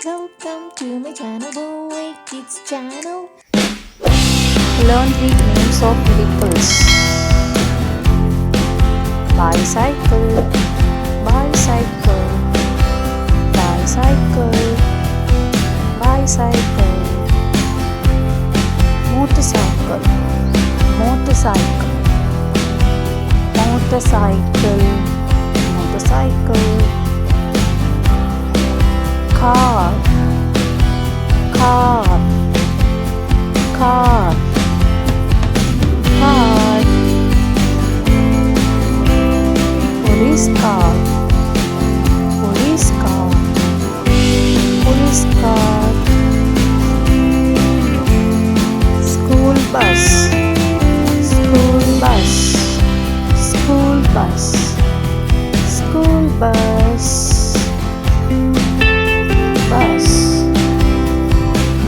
Welcome to my channel, Boy Kids channel. Learn the names of vehicles. Bicycle, bicycle, bicycle, bicycle. Motorcycle, motorcycle, motorcycle, motorcycle. Car, car, car, car. Police car, police car, police car. School bus, school bus, school bus, school bus.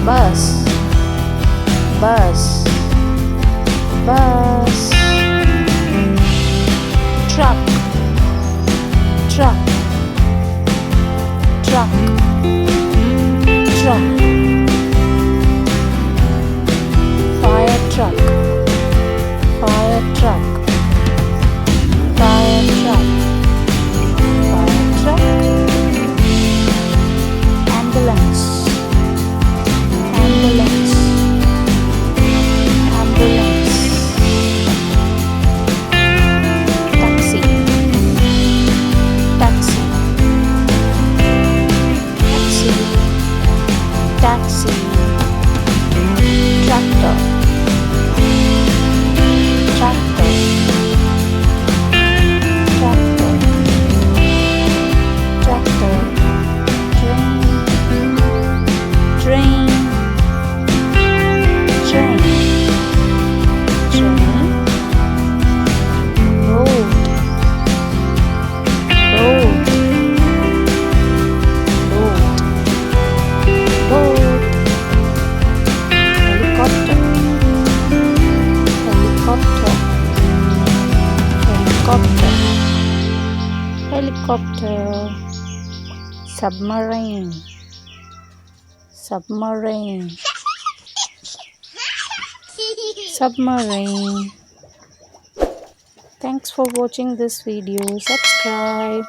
Bus, bus, bus. Truck, truck, truck, truck. Fire truck, fire truck, fire truck, fire truck. Ambulance, ambulance, ambulance. Taxi, taxi, taxi, taxi. Tractor, tractor, tractor, tractor. Train, train, train, road, road, road, road. Helicopter, helicopter, helicopter, helicopter. Submarine, submarine, submarine. Thanks for watching this video. Subscribe.